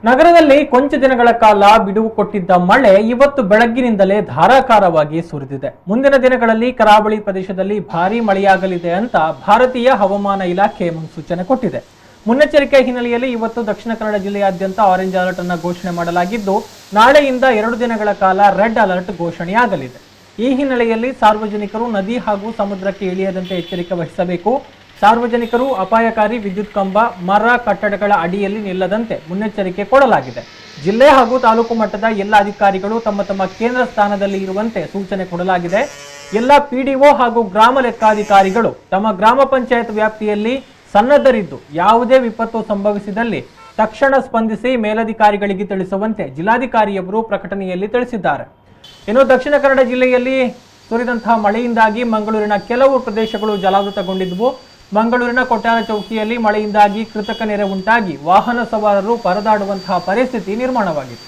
ನಗರದಲ್ಲಿ ಕೊಂಚ ದಿನಗಳ ಕಾಲ ಬಿಡುವು ಕೊಟ್ಟಿದ್ದ ಮಳೆ ಇವತ್ತು ಬೆಳಗ್ಗಿನಿಂದಲೇ ಧಾರಾಕಾರವಾಗಿ ಸುರಿದಿದೆ. ಮುಂದಿನ ದಿನಗಳಲ್ಲಿ ಕರಾವಳಿ ಪ್ರದೇಶದಲ್ಲಿ ಭಾರೀ ಮಳೆಯಾಗಲಿದೆ ಅಂತ ಭಾರತೀಯ ಹವಾಮಾನ ಇಲಾಖೆ ಮುನ್ಸೂಚನೆ ಕೊಟ್ಟಿದೆ. ಮುನ್ನೆಚ್ಚರಿಕೆ ಹಿನ್ನೆಲೆಯಲ್ಲಿ ಇವತ್ತು ದಕ್ಷಿಣ ಕನ್ನಡ ಜಿಲ್ಲೆಯಾದ್ಯಂತ ಆರೆಂಜ್ ಅಲರ್ಟ್ ಅನ್ನು ಘೋಷಣೆ ಮಾಡಲಾಗಿದ್ದು, ನಾಳೆಯಿಂದ 2 ದಿನಗಳ ಕಾಲ ರೆಡ್ ಅಲರ್ಟ್ ಘೋಷಣೆಯಾಗಲಿದೆ. ಈ ಹಿನ್ನೆಲೆಯಲ್ಲಿ ಸಾರ್ವಜನಿಕರು ನದಿ ಹಾಗೂ ಸಮುದ್ರಕ್ಕೆ ಇಳಿಯದಂತೆ ಎಚ್ಚರಿಕೆ ವಹಿಸಬೇಕು. ಸಾರ್ವಜನಿಕರು ಅಪಾಯಕಾರಿ ವಿದ್ಯುತ್ ಕಂಬ, ಮರ, ಕಟ್ಟಡಗಳ ಅಡಿಯಲ್ಲಿ ನಿಲ್ಲದಂತೆ ಮುನ್ನೆಚ್ಚರಿಕೆ ಕೊಡಲಾಗಿದೆ. ಜಿಲ್ಲೆ ಹಾಗೂ ತಾಲೂಕು ಮಟ್ಟದ ಎಲ್ಲ ಅಧಿಕಾರಿಗಳು ತಮ್ಮ ತಮ್ಮ ಕೇಂದ್ರ ಸ್ಥಾನದಲ್ಲಿ ಇರುವಂತೆ ಸೂಚನೆ ಕೊಡಲಾಗಿದೆ. ಎಲ್ಲ ಪಿಡಿಒ ಹಾಗೂ ಗ್ರಾಮ ಲೆಕ್ಕಾಧಿಕಾರಿಗಳು ತಮ್ಮ ಗ್ರಾಮ ಪಂಚಾಯತ್ ವ್ಯಾಪ್ತಿಯಲ್ಲಿ ಸನ್ನದ್ಧರಿದ್ದು ಯಾವುದೇ ವಿಪತ್ತು ಸಂಭವಿಸಿದಲ್ಲಿ ತಕ್ಷಣ ಸ್ಪಂದಿಸಿ ಮೇಲಧಿಕಾರಿಗಳಿಗೆ ತಿಳಿಸುವಂತೆ ಜಿಲ್ಲಾಧಿಕಾರಿಯವರು ಪ್ರಕಟಣೆಯಲ್ಲಿ ತಿಳಿಸಿದ್ದಾರೆ. ಇನ್ನು ದಕ್ಷಿಣ ಕನ್ನಡ ಜಿಲ್ಲೆಯಲ್ಲಿ ಸುರಿದಂತಹ ಮಳೆಯಿಂದಾಗಿ ಮಂಗಳೂರಿನ ಕೆಲವು ಪ್ರದೇಶಗಳು ಜಲಾವೃತಗೊಂಡಿದ್ದವು. ಮಂಗಳೂರಿನ ಕೊಟ್ಟಾರ ಚೌಕಿಯಲ್ಲಿ ಮಳೆಯಿಂದಾಗಿ ಕೃತಕ ನೆರೆ ಉಂಟಾಗಿ ವಾಹನ ಸವಾರರು ಪರದಾಡುವಂತಹ ಪರಿಸ್ಥಿತಿ ನಿರ್ಮಾಣವಾಗಿತ್ತು.